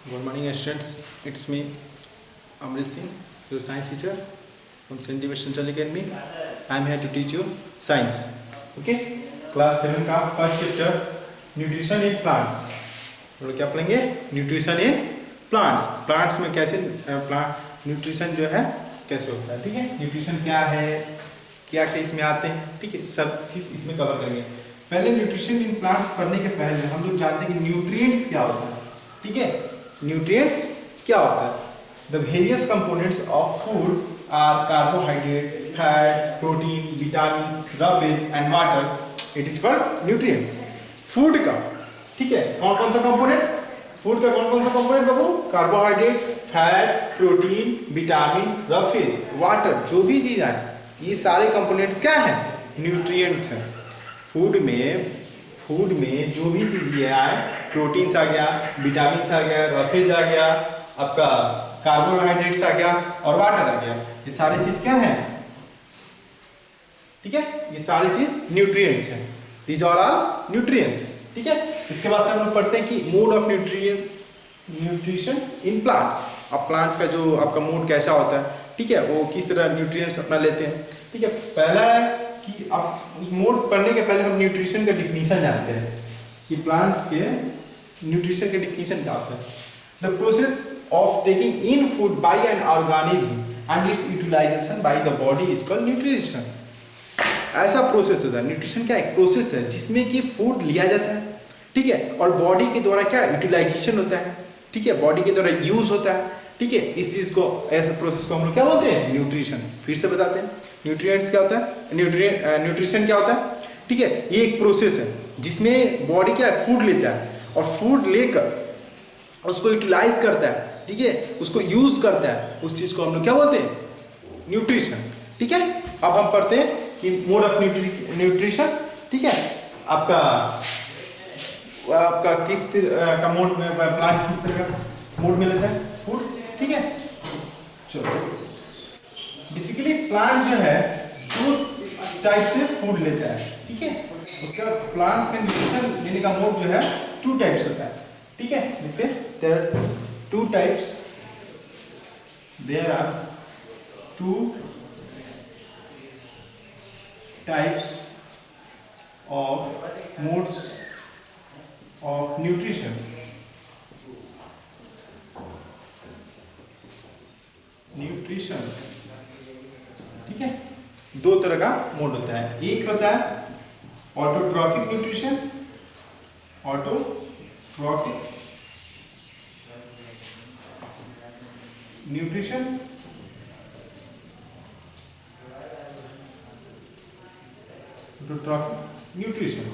Good morning, students. It's me, Amrit Singh, your science teacher from St. David Central Academy. I'm here to teach you science. Okay? Class 7 का first chapter nutrition in plants. हम लोग क्या पढ़ेंगे? Nutrition in plants. Plants में कैसे plant nutrition जो है कैसे होता है. ठीक है? न्यूट्रिशन क्या है, क्या क्या इसमें आते हैं. ठीक है, सब चीज़ इसमें कवर करेंगे. पहले न्यूट्रिशन इन प्लांट्स पढ़ने के पहले हम लोग जानते हैं कि न्यूट्रिएंट्स क्या होता है. ठीक है, न्यूट्रिएंट्स क्या होता है. The various components of food are carbohydrate, fats, protein, vitamin, roughage and water. It is called nutrients. Food का, ठीक है, कौन कौन सा कंपोनेंट, फूड का कौन कौन सा कंपोनेंट बाबू? Carbohydrate, fat, protein, vitamin, roughage, water. जो भी चीज है ये सारे कंपोनेंट्स क्या है? न्यूट्रिएंट्स हैं. फूड में जो भी चीज़ ये आए, प्रोटीन्स आ गया, विटामिन्स आ गया, रफेज आ गया, आपका कार्बोहाइड्रेट्स आ गया और वाटर आ गया. ये सारी चीज क्या है? ठीक है, ये सारी चीज न्यूट्रिएंट्स हैं. These are all nutrients. ठीक है, इसके बाद से हम लोग पढ़ते हैं कि mode of nutrition in plants. अब प्लांट्स का जो आपका मोड कैसा होता है, ठीक है, वो किस तरह न्यूट्रिएंट्स अपना लेते हैं. ठीक है, पहला है कि आप उस मोड पढ़ने के पहले हम न्यूट्रिशन का डिफिनीशन जानते हैं कि प्लांट्स के न्यूट्रिशन के डिफिनीशन क्या होता है. The process of taking in food by an organism and its utilisation by the body is called nutrition. ऐसा प्रोसेस होता है. न्यूट्रिशन क्या एक प्रोसेस है जिसमें कि फूड लिया जाता है, ठीक है, और बॉडी के द्वारा क्या यूटिलाइजेशन होता है. ठीक है, बॉडी के द्वारा यूज होता है. ठीक है, इस चीज को, ऐसे प्रोसेस को हम लोग क्या बोलते हैं? न्यूट्रिशन. फिर से बताते हैं, न्यूट्रिएंट्स क्या होता है, न्यूट्रिशन क्या होता है. ठीक है, ये एक प्रोसेस है जिसमें बॉडी क्या है, फूड लेता है और फूड लेकर उसको यूटिलाइज करता है. ठीक है, उसको यूज करता है. उस चीज को हम लोग क्या बोलते हैं? न्यूट्रिशन. ठीक है, अब हम पढ़ते हैं कि मोड ऑफ न्यूट्रिशन. ठीक है, आपका किस तरह का मोड में प्लांट किस तरह का मोड में लेता है फूड. ठीक है, चलो बेसिकली प्लांट जो है दो टाइप से फूड लेता है. ठीक है, उसका प्लांट्स का न्यूट्रिशन लेने का मोड जो है टू टाइप्स होता है. ठीक है, देखते हैं. There are two types. There are two types of modes of nutrition. Nutrition, ठीक है, दो तरह का मोड होता है. एक होता है autotrophic nutrition. Autotrophic nutrition, autotrophic nutrition.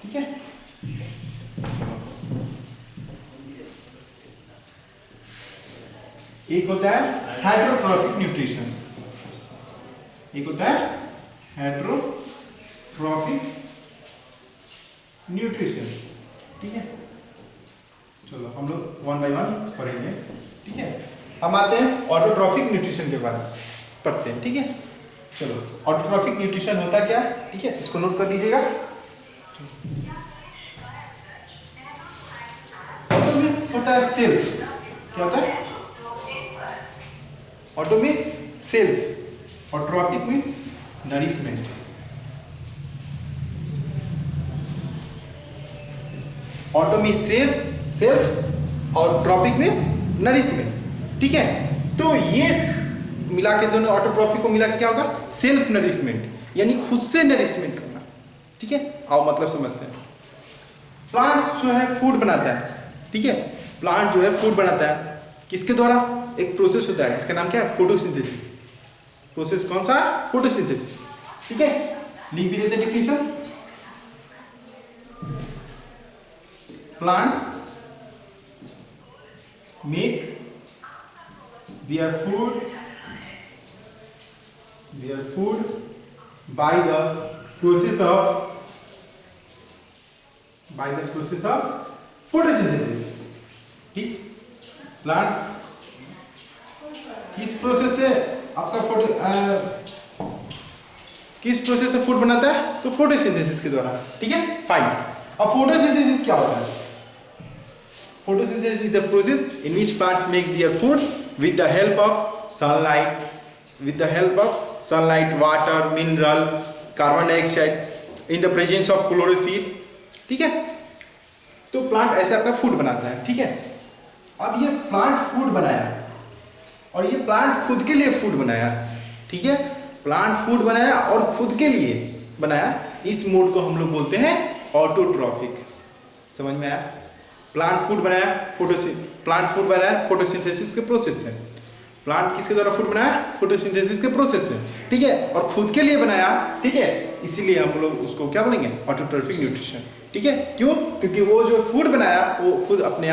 ठीक है, एक होता है हेटेरोट्रॉफिक न्यूट्रिशन. एक होता है हेटेरोट्रॉफिक न्यूट्रिशन. ठीक है, चलो हम लोग वन बाय वन पढ़ेंगे. ठीक है, हम आते हैं ऑटोट्रॉफिक न्यूट्रिशन के बारे में पढ़ते हैं. ठीक है, चलो ऑटोट्रॉफिक न्यूट्रिशन होता क्या है, ठीक है, इसको नोट कर दीजिएगा. ऑटो मीन्स होता है सेल्फ. क्या होता है? Auto means self. Autotrophic means nourishment. Auto means self और ट्रॉपिक मीन्स नरिशमेंट. ठीक है, तो ये मिला के दोनों ऑटोट्रॉफिक को मिला के क्या होगा? सेल्फ नरिशमेंट, यानी खुद से नरिशमेंट करना. ठीक है, आओ मतलब समझते हैं. प्लांट जो है फूड बनाता है. ठीक है, प्लांट जो है फूड बनाता है किसके द्वारा? एक प्रोसेस होता है जिसका नाम क्या है? फोटोसिंथेसिस. प्रोसेस कौन सा है? फोटोसिंथेसिस. ठीक है, लिख भी देते definition. Plants make their food by the process of photosynthesis. ठीक, प्लांट्स किस प्रोसेस से आपका किस प्रोसेस से फूड बनाता है? तो फोटोसिंथेसिस के द्वारा. ठीक है, फाइन. अब फोटोसिंथेसिस क्या होता है? photosynthesis is the process in which plants make their food with the help of sunlight, water, mineral, carbon dioxide in the presence of chlorophyll, ठीक है। तो प्लांट ऐसे अपना फूड बनाता है, ठीक है। अब ये प्लांट फूड बनाया और ये प्लांट खुद के लिए फूड बनाया, ठीक है। प्लांट फूड बनाया और खुद के लिए बनाया, इस मोड को हम लोग बोलते हैं ऑटोट्रॉफिक। समझ में आया? प्लांट फूड बनाया, फोटोसिंथेसिस के प्रोसेस से। प्लांट किसके द्वारा फूड बनाया? फोटोसिंथेसिस के प्रोसेस से, ठीक है। और खुद के लिए बनाया, ठीक है। इसीलिए हम लोग उसको क्या बोलेंगे? ऑटोट्रॉफिक न्यूट्रिशन, ठीक है। क्यों? क्योंकि वो जो फूड बनाया वो खुद अपने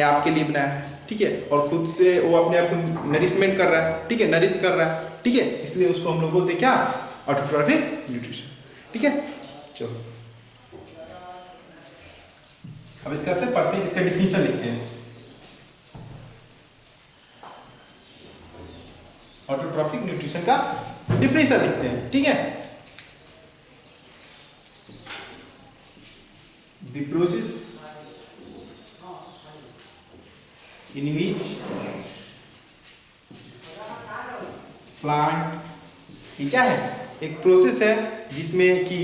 आप के लिए बनाया है, ठीक है। और खुद से वो अपने आप को नरिशमेंट कर रहा है, ठीक है, नरिश कर रहा है, ठीक है। इसलिए उसको हम लोग बोलते हैं क्या? ऑटोट्रॉफिक न्यूट्रिशन, ठीक है। चलो अब इसका से पढ़ते हैं, इसका डिफिनीशन लिखते हैं। ऑटोट्रॉफिक न्यूट्रिशन का डिफिनीशन लिखते हैं, ठीक है। The process in which plant, ये क्या है? एक प्रोसेस है जिसमें कि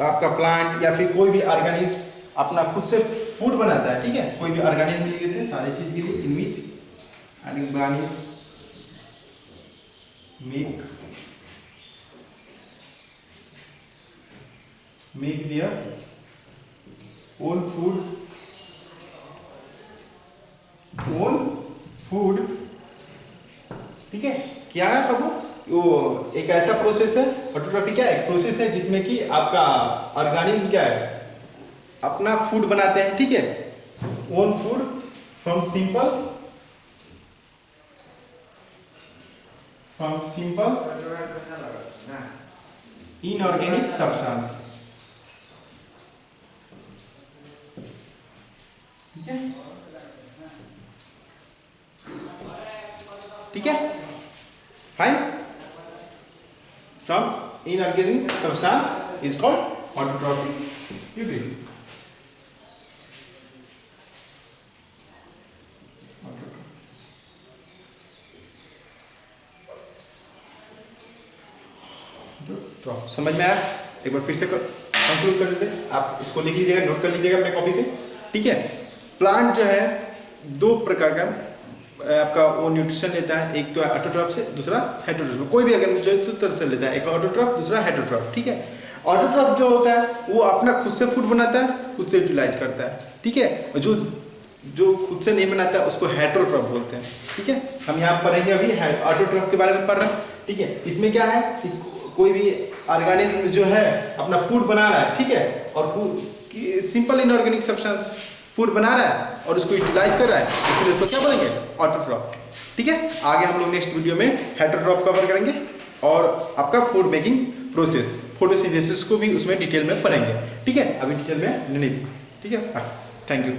आपका प्लांट या फिर कोई भी ऑर्गेनिज्म अपना खुद से फूड बनाता है, ठीक है। कोई भी ऑर्गेनिज्म लिख देते हैं सारी चीज के लिए, in which organism make their own food, ठीक है। क्या है बाबू? वो एक ऐसा प्रोसेस है, ऑटोट्रॉफी क्या है? एक प्रोसेस है जिसमें कि आपका ऑर्गेनिज्म क्या है? अपना फूड बनाते हैं, ठीक है। Own food from simple inorganic substance, ठीक है, ठीक है। Fine, from inorganic substance is called autotrophic nutrition. तो समझ में आया? एक बार फिर से कंक्लूड कर लेते हैं। आप इसको लिख लीजिएगा, नोट कर लीजिएगा अपने कॉपी पे, ठीक है। प्लांट जो है दो प्रकार का आपका वो न्यूट्रिशन लेता है, एक तो ऑटोट्रॉफ से, दूसरा हेटेरोट्रॉफ। कोई भी अगर जो तरह से लेता है, एक ऑटोट्रॉफ, दूसरा हेटेरोट्रॉफ, ठीक है। ऑटोट्रॉफ जो होता है वो अपना खुद से फूड बनाता है, खुद से यूटिलाइज करता है, ठीक है। जो खुद से नहीं बनाता है उसको हेटेरोट्रॉफ बोलते हैं, ठीक है। हम यहाँ पढ़ेंगे अभी ऑटोट्रॉफ के बारे में पढ़ रहे हैं, ठीक है। इसमें क्या है कि कोई भी ऑर्गेनिज्म जो है अपना फूड बना रहा है, ठीक है, और सिंपल इनऑर्गेनिक सब्सटेंस फूड बना रहा है और उसको यूटिलाइज कर रहा है, इसलिए उसको क्या बोलेंगे? ऑटोट्रॉफ, ठीक है। आगे हम लोग नेक्स्ट वीडियो में हेटेरोट्रॉफ कवर करेंगे और आपका फूड मेकिंग प्रोसेस, फोटोसिंथेसिस को भी उसमें डिटेल में पढ़ेंगे, ठीक है। अभी डिटेल में नहीं, ठीक है। Thank you.